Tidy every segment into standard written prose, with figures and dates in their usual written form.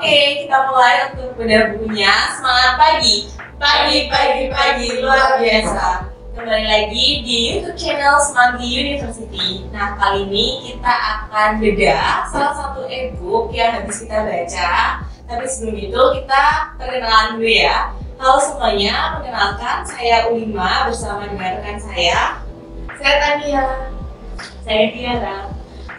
Oke, kita mulai untuk bedah bukunya. Semangat pagi, pagi luar biasa. Kembali lagi di YouTube channel Semanggi University. Nah, kali ini kita akan bedah salah satu e-book yang habis kita baca. Tapi sebelum itu kita perkenalan dulu ya. Halo semuanya, perkenalkan saya Ulima bersama dengan rekan saya Tania. Saya Tiara.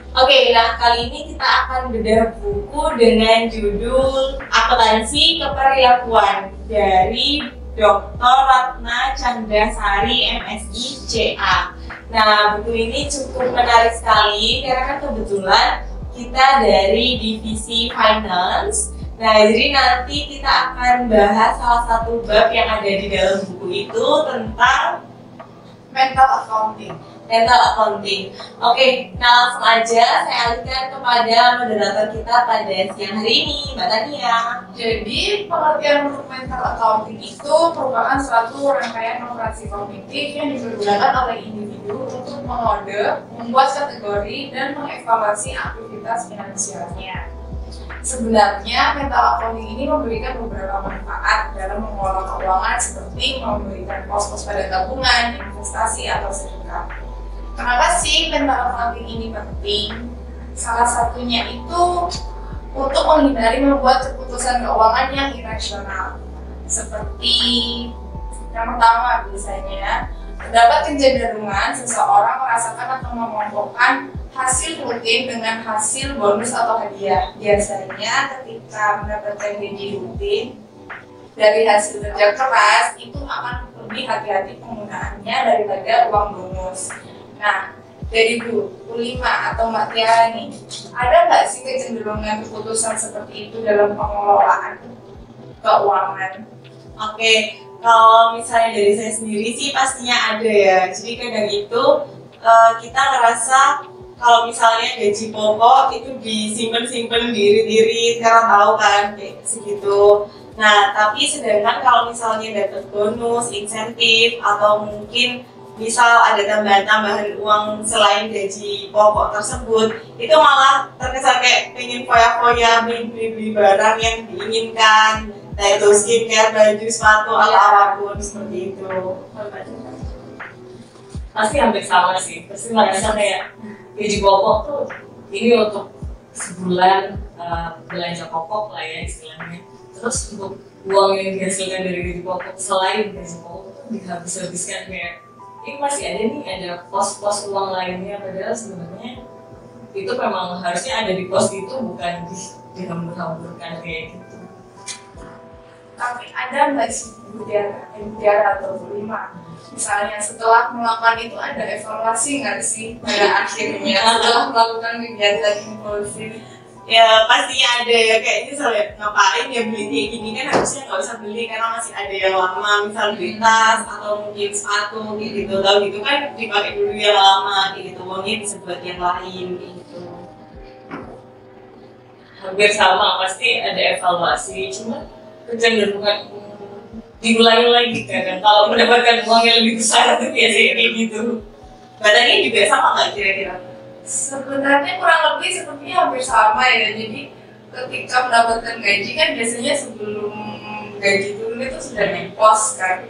Oke, nah kali ini kita akan bedah buku dengan judul Akuntansi Keperilakuan dari Dr. Ratna Chandrasari MSI CA. Nah, buku ini cukup menarik sekali karena kan kebetulan kita dari divisi finance. Nah, jadi nanti kita akan bahas salah satu bab yang ada di dalam buku itu tentang mental accounting. Oke, nah langsung aja saya alihkan kepada moderator kita pada siang hari ini, Mbak Tania. Jadi, pengertian untuk mental accounting itu merupakan suatu rangkaian operasi kognitif yang dipergunakan oleh individu untuk mengode, membuat kategori, dan mengevaluasi aktivitas finansialnya. Sebenarnya, mental accounting ini memberikan beberapa manfaat dalam mengelola keuangan seperti memberikan pos-pos pada tabungan, investasi, atau sedekah. Kenapa sih mental accounting ini penting? Salah satunya itu untuk menghindari membuat keputusan keuangan yang irasional. Seperti yang pertama biasanya, terdapat kecenderungan seseorang merasakan atau mengelompokkan hasil rutin dengan hasil bonus atau hadiah. Biasanya ketika mendapatkan gaji rutin dari hasil kerja keras, itu akan lebih hati-hati penggunaannya daripada uang bonus. Nah, dari Bu Ulima atau Mbak Tiara nih, ada nggak sih kecenderungan keputusan seperti itu dalam pengelolaan keuangan? Oke, kalau misalnya dari saya sendiri sih pastinya ada ya. Jadi kadang itu kita ngerasa kalau misalnya gaji pokok itu disimpan diirit-irit karena tahu kan kayak segitu. Nah, tapi sedangkan kalau misalnya dapat bonus, insentif, atau mungkin misal ada tambahan uang selain gaji pokok tersebut, itu malah terkesan kayak pengen foya-foya beli barang yang diinginkan, nah itu skincare, baju, sepatu, atau apapun seperti itu. Pasti hampir sama sih, pasti merasa kayak gaji pokok tuh ini untuk sebulan belanja pokok lah ya istilahnya. Terus untuk uang yang dihasilkan dari gaji pokok selain gaji pokok tuh dihabis-habiskan kayak ini masih ada nih, ada pos-pos uang lainnya, padahal sebenarnya itu memang harusnya ada di pos itu, bukan dihambur-hamburkan kayak gitu. Tapi ada nggak sih Bu Tiara atau Bu Ulima, misalnya setelah melakukan itu ada evaluasi nggak sih pada akhirnya setelah melakukan kegiatan impulsif? Ya pastinya ada ya, kayak misalnya ngapain ya beli kayak gini, kan harusnya nggak usah beli karena masih ada yang lama, misal beli tas atau mungkin sepatu kayak gitu, tahu gitu kan dipakai dulu yang lama kayak gitu, uangnya bisa buat yang lain kayak gitu. Hampir sama, pasti ada evaluasi, cuma kecenderungan diulangi lagi kan kalau mendapatkan uang yang lebih besar itu biasanya kayak gitu. Badannya juga sama nggak kira-kira? Sebenarnya kurang lebih sepertinya hampir sama ya. Jadi ketika mendapatkan gaji kan biasanya sebelum gaji turun itu sudah di pos kan,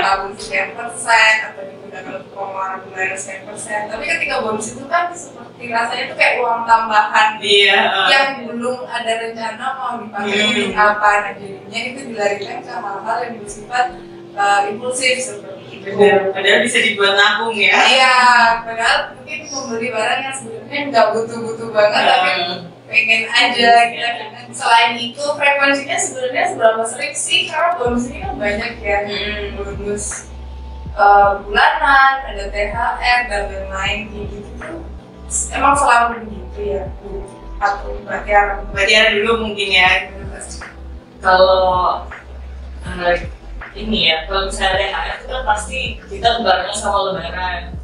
tabung sekian persen atau digunakan untuk pengeluaran bulanan sekian persen. Tapi ketika bonus itu kan seperti rasanya itu kayak uang tambahan yang belum ada rencana mau dipakai untuk apa. Nah jadinya itu dilarikan ke hal-hal yang bersifat impulsif seperti itu. Padahal bisa dibuat nabung ya. Iya, padahal mungkin membeli barang yang sebenarnya nggak butuh-butuh banget, tapi pengen aja gitu kan. Selain itu frekuensinya sebenarnya seberapa sering sih, karena bonus ini kan banyak ya, bonus bulanan, ada THR dan lain-lain gitu. Emang selalu begitu ya, Bu? Atau Mbak Tiara dulu mungkin ya? Kalau ini ya, kalau misalnya THR itu kan pasti kita lebaran sama lebaran,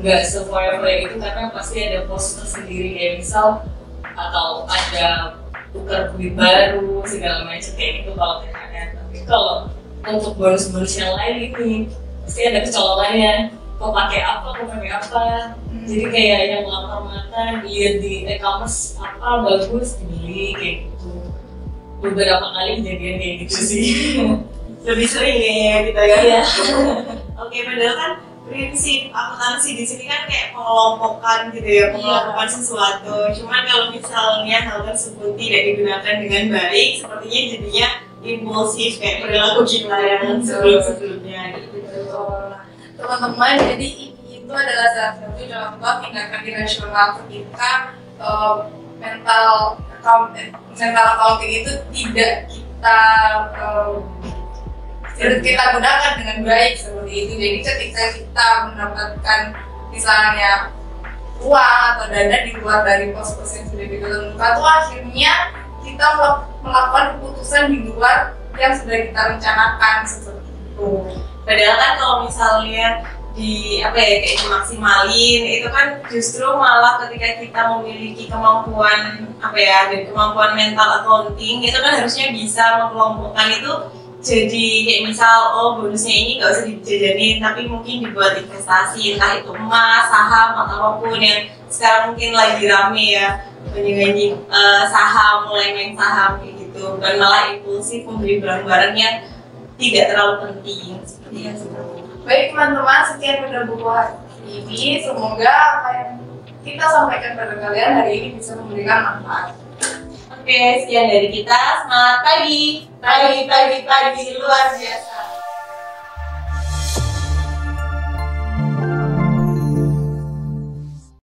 nggak sefoya-foya gitu karena pasti ada pos tersendiri kayak misal atau ada tukar duit baru segala macam kayak gitu kalau THR. Tapi kalau untuk bonus-bonus yang lain ini pasti ada kecolongannya, kok pakai apa. Jadi kayak yang lapar mata lihat di e-commerce apa bagus dibeli kayak gitu. beberapa kali kejadian kayak gitu sih. Lebih sering kayaknya kita ya. Iya. Oke, padahal kan prinsip akuntansi di sini kan kayak pengelompokan gitu ya, pengelompokan sesuatu. Cuman kalau misalnya hal tersebut tidak digunakan dengan baik, sepertinya jadinya impulsif kayak perilaku kita yang sebelum-sebelumnya gitu. Nah, teman-teman, jadi itu adalah salah satu contoh tindakan irasional ketika mental accounting itu tidak kita gunakan dengan baik seperti itu. Jadi ketika kita mendapatkan misalnya uang atau dana di luar dari pos-pos yang sudah ditentukan, itu akhirnya kita melakukan keputusan di luar yang sudah kita rencanakan seperti itu. Padahal kan kalau misalnya kayak dimaksimalin itu kan justru malah ketika kita memiliki kemampuan dan kemampuan mental accounting itu kan harusnya bisa mengelompokkan itu jadi kayak misal bonusnya ini nggak usah dijajanin tapi mungkin dibuat investasi, entah itu emas, saham atau apapun yang sekarang mungkin lagi rame ya, banyak saham, mulai main saham kayak gitu, dan malah impulsif membeli barang-barang yang tidak terlalu penting seperti itu. Baik teman-teman, sekian pada buku hari ini, semoga apa yang kita sampaikan pada kalian hari ini bisa memberikan manfaat. Oke, sekian dari kita. Semangat pagi luar biasa.